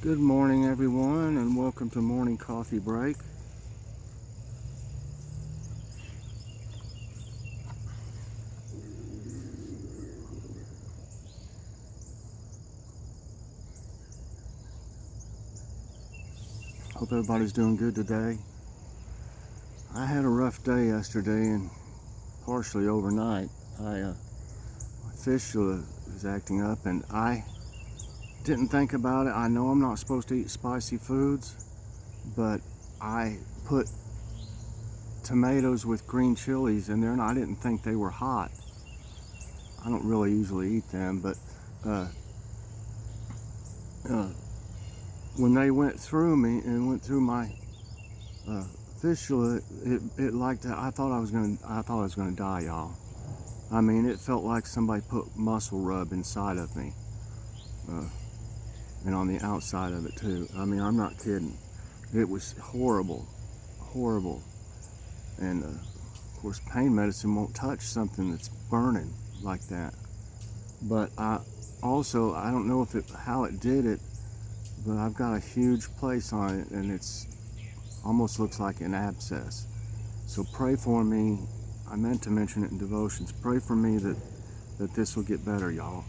Good morning, everyone, and welcome to Morning Coffee Break. Hope everybody's doing good today. I had a rough day yesterday and partially overnight. My fish was acting up, and I didn't think about it. I know I'm not supposed to eat spicy foods, but I put tomatoes with green chilies in there, and I didn't think they were hot. I don't really usually eat them, but when they went through me and went through my fistula, it like I thought I was gonna die, y'all. I mean, it felt like somebody put muscle rub inside of me, and on the outside of it too. I mean, I'm not kidding. It was horrible, horrible. And of course, pain medicine won't touch something that's burning like that. But I don't know how it did it, but I've got a huge place on it, and it's almost looks like an abscess. So pray for me. I meant to mention it in devotions. Pray for me that this will get better, y'all.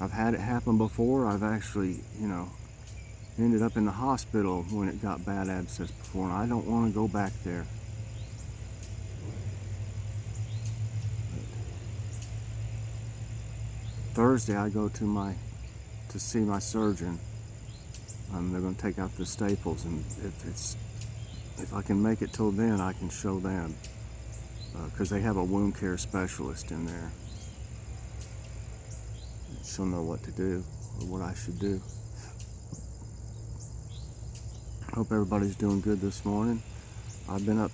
I've had it happen before. I've actually, ended up in the hospital when it got bad abscess before, and I don't want to go back there. Thursday I go to see my surgeon. They're going to take out the staples, and if I can make it till then, I can show them, because they have a wound care specialist in there. She'll know what to do or what I should do. Hope everybody's doing good this morning. I've been up.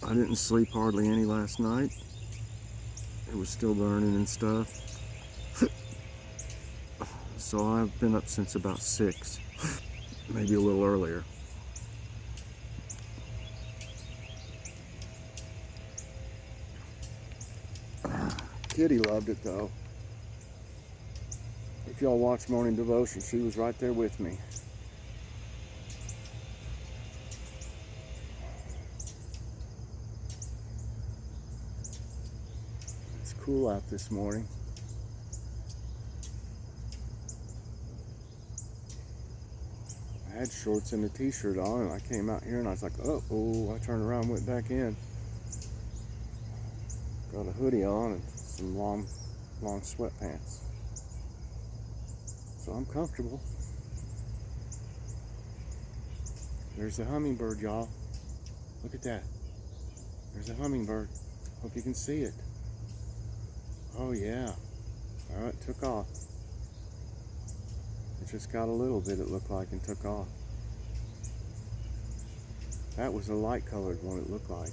I didn't sleep hardly any last night. It was still burning and stuff. So I've been up since about 6, maybe a little earlier. Kitty loved it though. If y'all watch Morning Devotion, she was right there with me. It's cool out this morning. I had shorts and a t-shirt on, and I came out here and I was like, oh, I turned around and went back in. Got a hoodie on and some long sweatpants. So I'm comfortable. There's a hummingbird, y'all. Look at that. There's a hummingbird. Hope you can see it. Oh yeah. Alright, took off. It just got a little bit, it looked like, and took off. That was a light colored one, it looked like.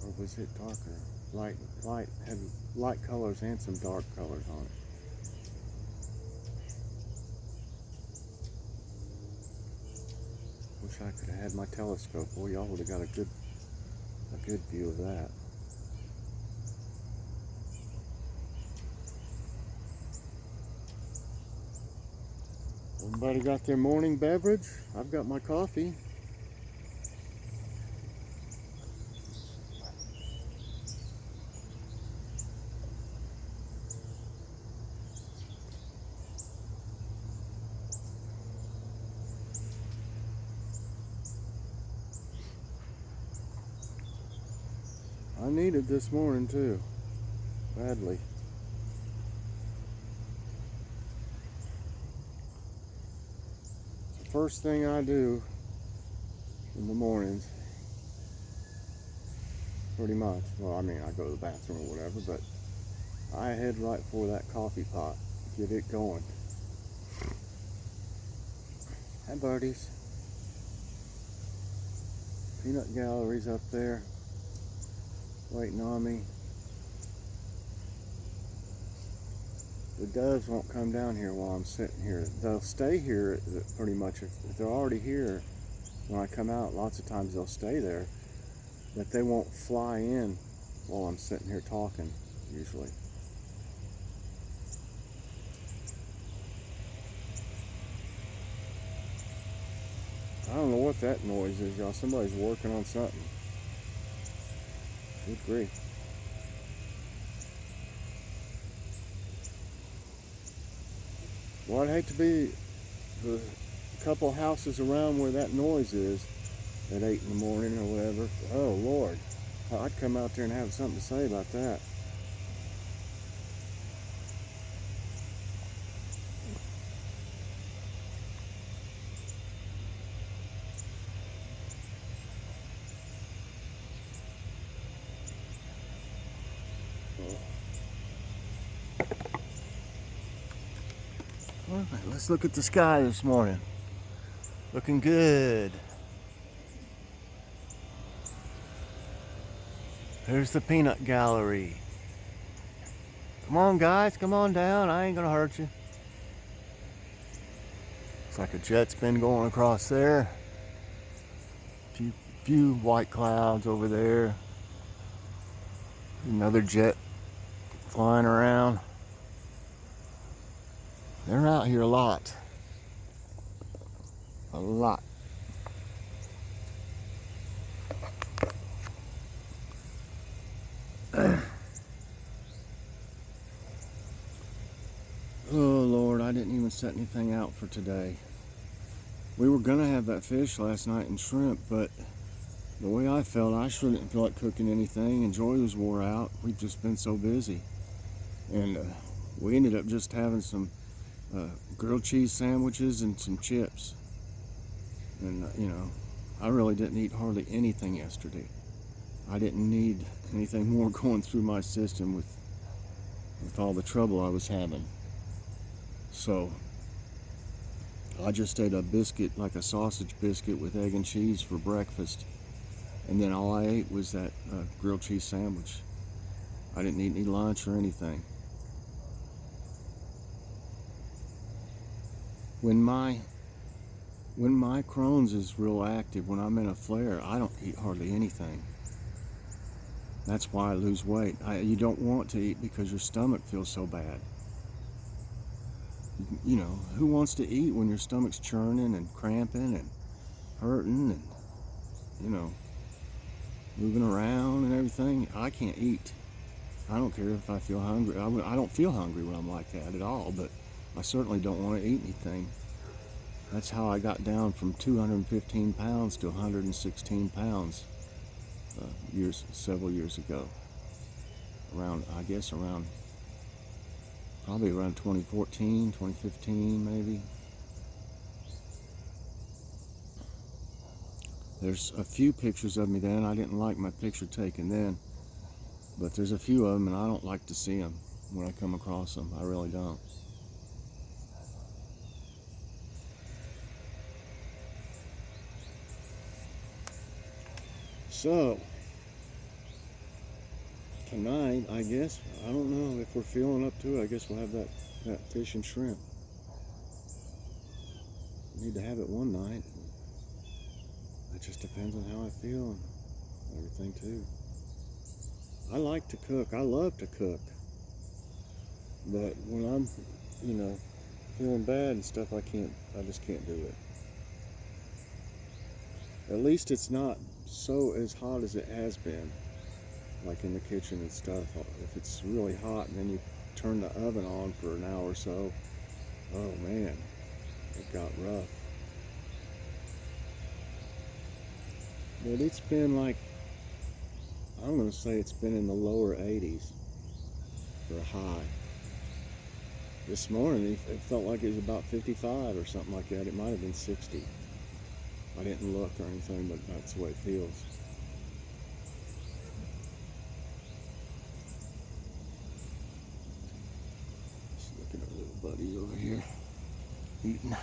Or was it darker? Light had light colors and some dark colors on it. Wish I could have had my telescope. Boy, y'all would have got a good view of that. Everybody got their morning beverage? I've got my coffee. I needed this morning too, badly. It's the first thing I do in the mornings, pretty much. Well, I mean, I go to the bathroom or whatever, but I head right for that coffee pot, get it going. Hi, birdies. Peanut gallery's up there, waiting on me. The doves won't come down here while I'm sitting here. They'll stay here pretty much. If they're already here, when I come out, lots of times they'll stay there, but they won't fly in while I'm sitting here talking, usually. I don't know what that noise is, y'all. Somebody's working on something. Good grief. Well, I'd hate to be the couple houses around where that noise is at 8 in the morning or whatever. Oh, Lord. I'd come out there and have something to say about that. All right, let's look at the sky this morning. Looking good. Here's the peanut gallery. Come on, guys, come on down. I ain't gonna hurt you. Looks like a jet's been going across there. Few white clouds over there. Another jet flying around. They're out here a lot. A lot. Oh Lord, I didn't even set anything out for today. We were gonna have that fish last night and shrimp, but the way I felt, I sure didn't feel like cooking anything, and Joy was wore out. We've just been so busy. And we ended up just having some grilled cheese sandwiches and some chips. And you know, I really didn't eat hardly anything yesterday. I didn't need anything more going through my system with all the trouble I was having. So I just ate a biscuit, like a sausage biscuit with egg and cheese for breakfast. And then all I ate was that grilled cheese sandwich. I didn't eat any lunch or anything. When my Crohn's is real active, when I'm in a flare, I don't eat hardly anything. That's why I lose weight. You don't want to eat because your stomach feels so bad. You know, who wants to eat when your stomach's churning and cramping and hurting and, you know, moving around and everything? I can't eat. I don't care if I feel hungry. I don't feel hungry when I'm like that at all, but I certainly don't want to eat anything. That's how I got down from 215 pounds to 116 pounds several years ago. Probably around 2014, 2015 maybe. There's a few pictures of me then. I didn't like my picture taken then, but there's a few of them and I don't like to see them when I come across them. I really don't. So tonight, I guess, I don't know if we're feeling up to it. I guess we'll have that fish and shrimp. Need to have it one night. It just depends on how I feel and everything too. I like to cook. I love to cook. But when I'm, you know, feeling bad and stuff, I just can't do it. At least it's not so as hot as it has been, like in the kitchen and stuff. If it's really hot and then you turn the oven on for an hour or so, oh man, it got rough. But it's been like, I'm gonna say it's been in the lower 80s for a high. This morning it felt like it was about 55 or something like that. It might have been 60. I didn't look or anything, but that's the way it feels. Just looking at little buddy over here eating.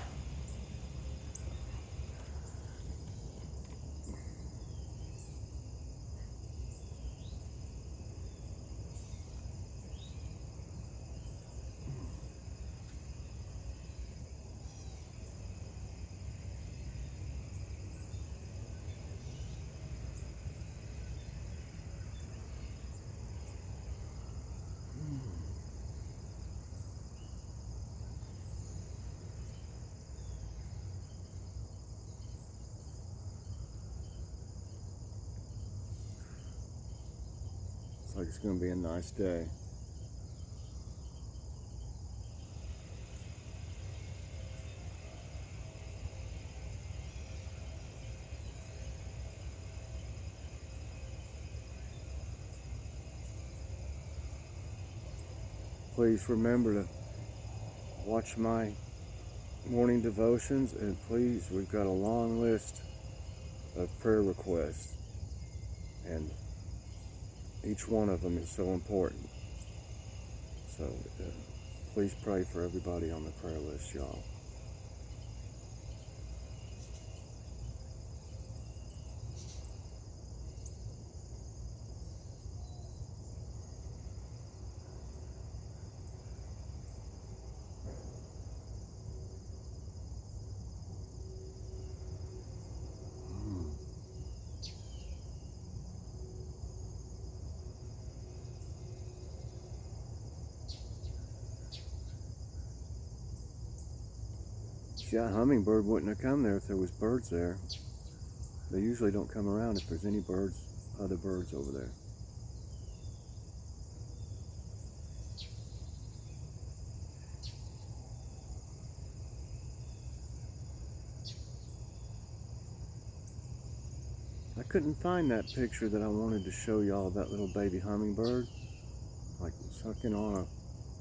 it's going to be a nice day. Please remember to watch my morning devotions, and please, we've got a long list of prayer requests, and each one of them is so important. So please pray for everybody on the prayer list, y'all. Yeah, a hummingbird wouldn't have come there if there was birds there. They usually don't come around if there's any birds, other birds over there. I couldn't find that picture that I wanted to show y'all, that little baby hummingbird, like sucking on a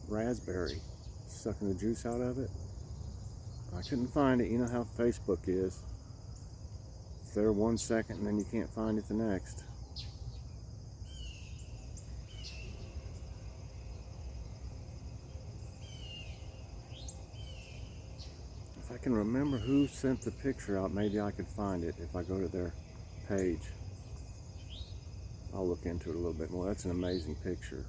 raspberry, sucking the juice out of it. I couldn't find it. You know how Facebook is. It's there 1 second and then you can't find it the next. If I can remember who sent the picture out, maybe I could find it if I go to their page. I'll look into it a little bit more. That's an amazing picture.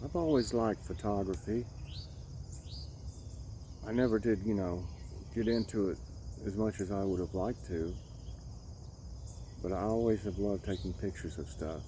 I've always liked photography. I never did, get into it as much as I would have liked to, but I always have loved taking pictures of stuff.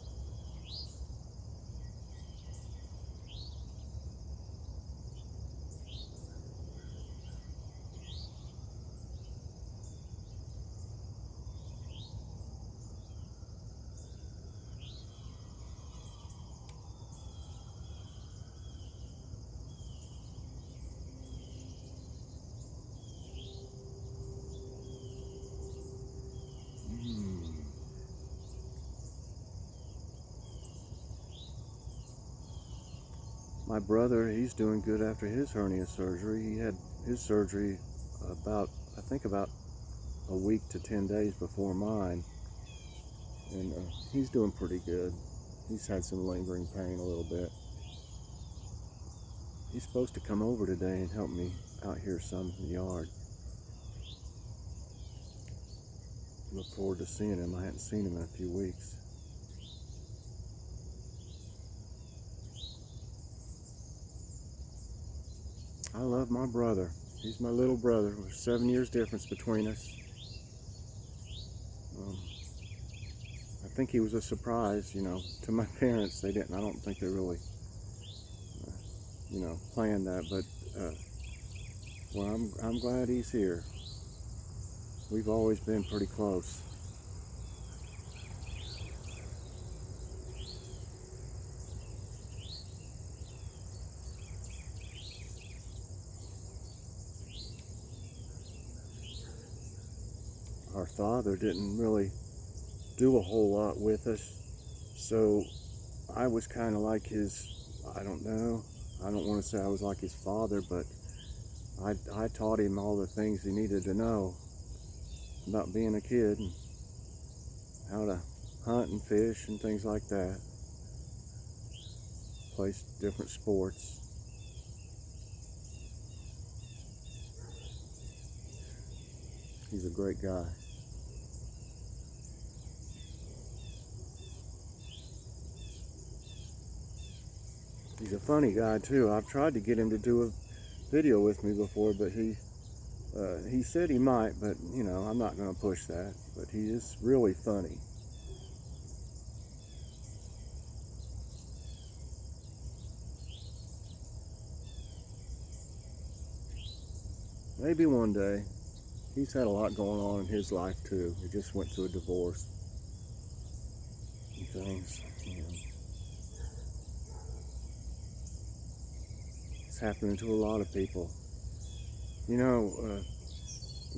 My brother, he's doing good after his hernia surgery. He had his surgery about a week to 10 days before mine. And he's doing pretty good. He's had some lingering pain a little bit. He's supposed to come over today and help me out here some in the yard. Look forward to seeing him. I hadn't seen him in a few weeks. I love my brother. He's my little brother. There's 7 years difference between us. I think he was a surprise, to my parents. I don't think they really, planned that, but, well, I'm glad he's here. We've always been pretty close. Our father didn't really do a whole lot with us, so I was kind of like his, I don't know, I don't want to say I was like his father, but I taught him all the things he needed to know about being a kid and how to hunt and fish and things like that. Play different sports. He's a great guy. He's a funny guy too. I've tried to get him to do a video with me before, but he said he might, but I'm not going to push that. But he is really funny. Maybe one day. He's had a lot going on in his life too. He just went through a divorce and things. You know. It's happening to a lot of people. You know,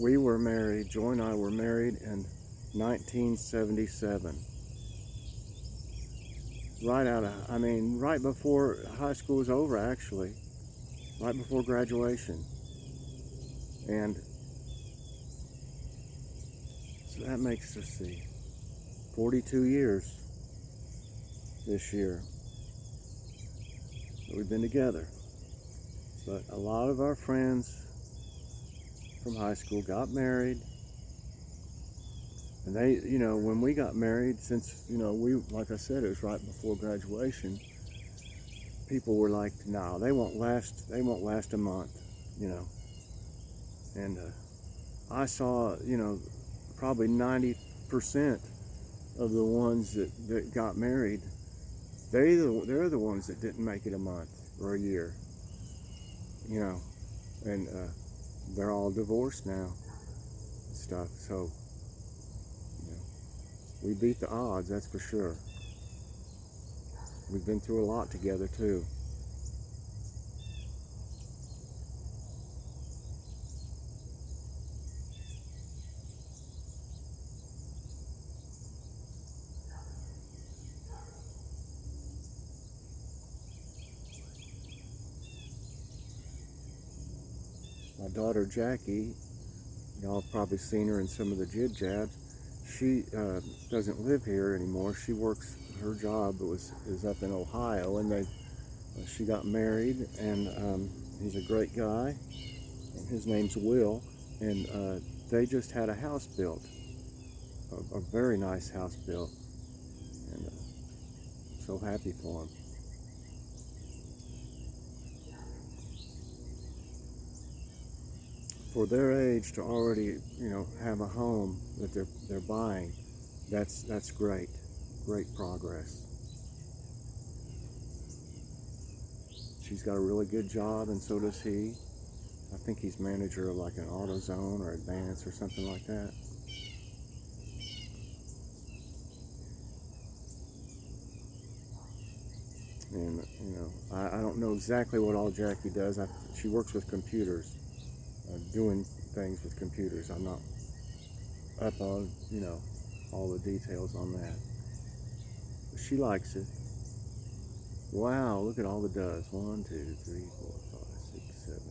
we were married, Joy and I were married in 1977. Right before high school was over, actually. Right before graduation. And so that makes us see 42 years this year that we've been together. But a lot of our friends from high school got married. And they, you know, when we got married, since, you know, like I said, it was right before graduation, people were like, no, they won't last a month, you know. And I saw, you know, probably 90% of the ones that got married, they're the ones that didn't make it a month or a year, you know. And they're all divorced now and stuff. So, you know, we beat the odds, that's for sure. We've been through a lot together too. My daughter Jackie, y'all have probably seen her in some of the jib jabs. She doesn't live here anymore. She works, her job is up in Ohio, and she got married, and he's a great guy, and his name's Will, and they just had a house built, a very nice house built, and so happy for him. For their age to already, you know, have a home that they're buying, that's great progress. She's got a really good job, and so does he. I think he's manager of like an AutoZone or Advance or something like that. And you know, I don't know exactly what all Jackie does. She works with computers, doing things with computers. I'm not up on, you know, all the details on that. But she likes it. Wow, look at all the doves. 1, 2, 3, 4, 5, 6, 7,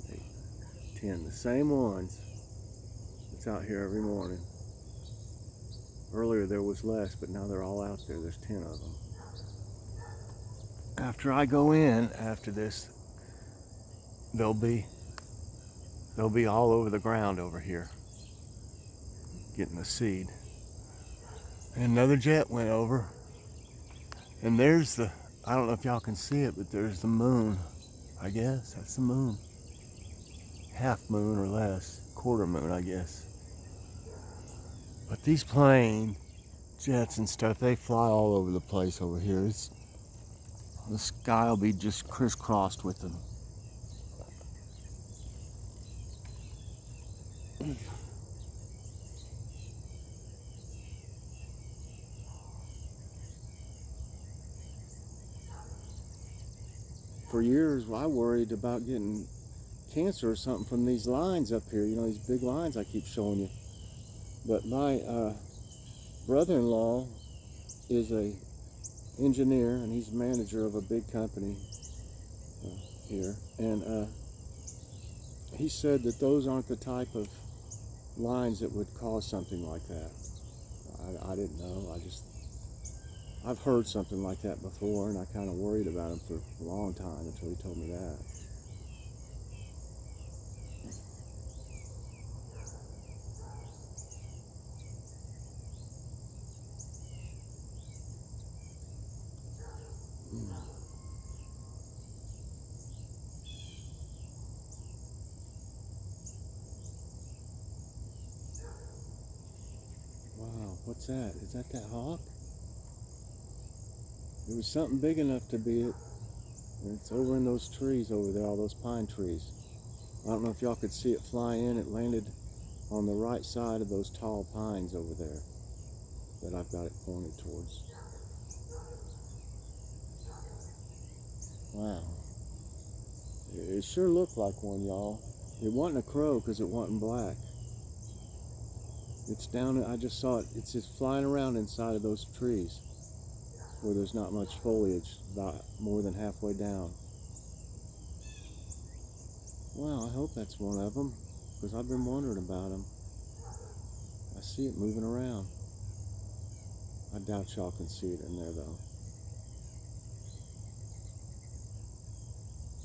8, 10. The same ones that's out here every morning. Earlier there was less, but now they're all out there. There's 10 of them. After I go in after this, they'll be all over the ground over here getting the seed. And another jet went over, and there's I don't know if y'all can see it, but there's the moon. I guess that's the moon. Half moon or less, quarter moon, I guess. But these plane jets and stuff, they fly all over the place over here. The sky will be just crisscrossed with them. For years, I worried about getting cancer or something from these lines up here. You know, these big lines I keep showing you. But my brother-in-law is a engineer, and he's manager of a big company here. And he said that those aren't the type of lines that would cause something like that. I didn't know. I've heard something like that before, and I kind of worried about him for a long time until he told me that. Wow, what's that? Is that hawk? It was something big enough to be it. And it's over in those trees over there, all those pine trees. I don't know if y'all could see it fly in. It landed on the right side of those tall pines over there that I've got it pointed towards. Wow. It sure looked like one, y'all. It wasn't a crow because it wasn't black. It's down, I just saw it. It's just flying around inside of those trees where there's not much foliage, about more than halfway down. Well, I hope that's one of them because I've been wondering about them. I see it moving around. I doubt y'all can see it in there though.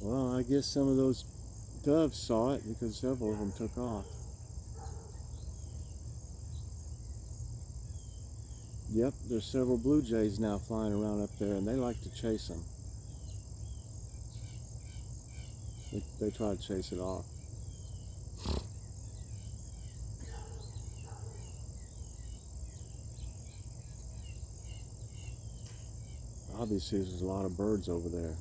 Well, I guess some of those doves saw it because several of them took off. Yep, there's several blue jays now flying around up there, and they like to chase them. They try to chase it off. Obviously, there's a lot of birds over there.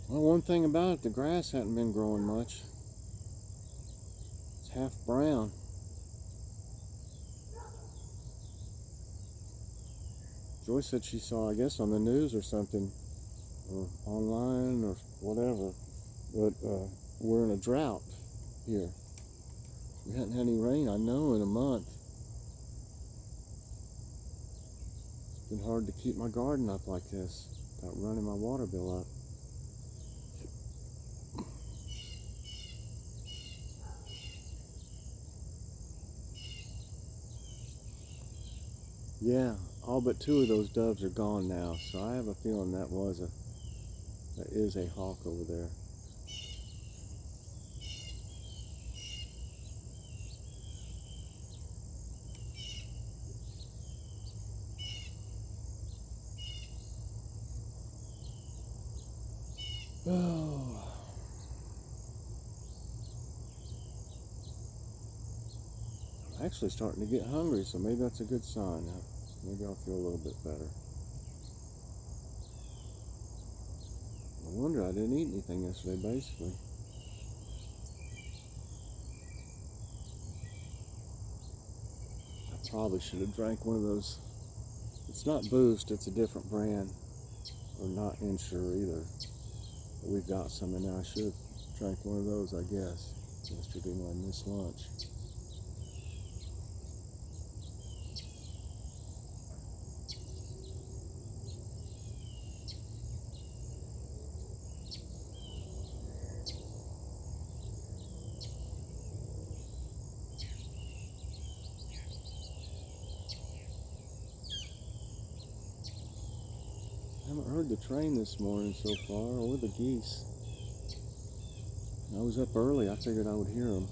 Well, one thing about it, the grass hadn't been growing much. It's half brown. Joyce said she saw, I guess, on the news or something, or online or whatever, but we're in a drought here. We hadn't had any rain, I know, in a month. It's been hard to keep my garden up like this without running my water bill up. Yeah, all but two of those doves are gone now, so I have a feeling that is a hawk over there. Oh. I'm actually starting to get hungry, so maybe that's a good sign. Maybe I'll feel a little bit better. No wonder I didn't eat anything yesterday, basically. I probably should have drank one of those. It's not Boost, it's a different brand. Or not Ensure either. But we've got some in there. I should have drank one of those, I guess, yesterday when I missed lunch. I haven't heard the train this morning so far, or the geese. I was up early, I figured I would hear them.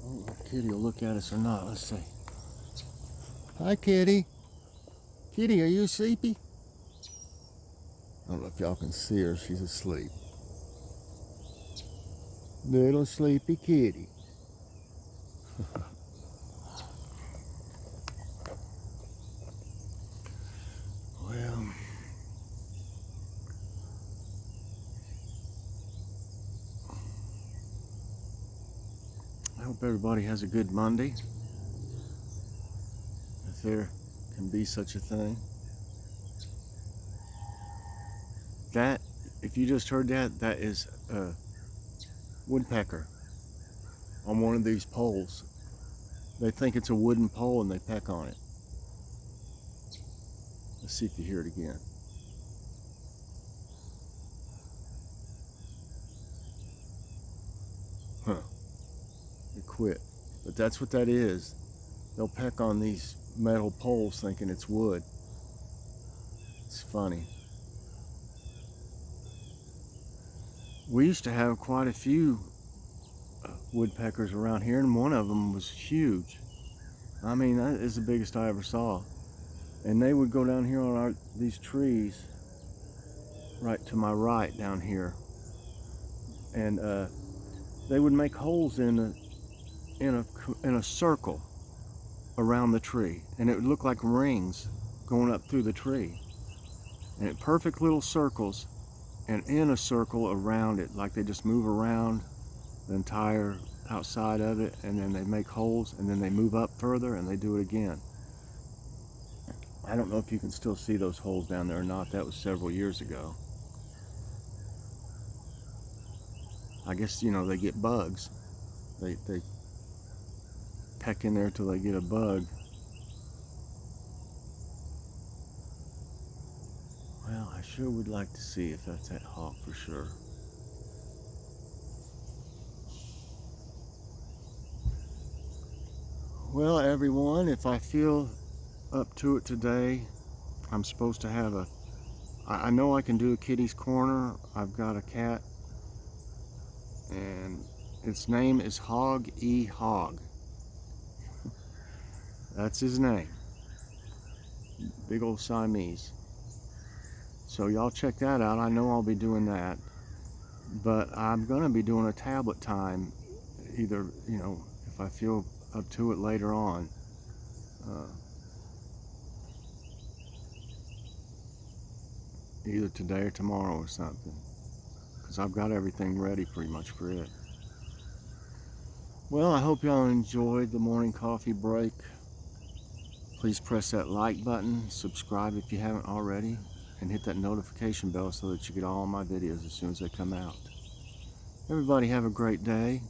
I don't know if Kitty will look at us or not. Let's see. Hi, Kitty. Kitty, are you sleepy? I don't know if y'all can see her. She's asleep. Little sleepy kitty. Well, I hope everybody has a good Monday, if there can be such a thing. That, if you just heard that, that is a woodpecker on one of these poles. They think it's a wooden pole and they peck on it. Let's see if you hear it again. Huh. It quit. But that's what that is. They'll peck on these metal poles thinking it's wood. It's funny. We used to have quite a few woodpeckers around here, and one of them was huge. I mean, that is the biggest I ever saw. And they would go down here on these trees, right to my right down here, and they would make holes in a circle around the tree, and it would look like rings going up through the tree, and perfect little circles, and in a circle around it, like they just move around the entire outside of it, and then they make holes, and then they move up further and they do it again. I don't know if you can still see those holes down there or not. That was several years ago. I guess, you know, they get bugs. They peck in there till they get a bug. Well, I sure would like to see if that's that hawk for sure. Well, everyone, if I feel up to it today, I'm supposed to have I know I can do a kitty's corner. I've got a cat, and its name is Hog E. Hog. That's his name. Big old Siamese. So y'all check that out. I know I'll be doing that, but I'm gonna be doing a tablet time, either, you know, if I feel up to it later on. Either today or tomorrow or something, because I've got everything ready pretty much for it. Well, I hope y'all enjoyed the morning coffee break. Please press that like button, subscribe if you haven't already, and hit that notification bell so that you get all my videos as soon as they come out. Everybody have a great day,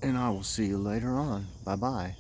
and I will see you later on. Bye-bye.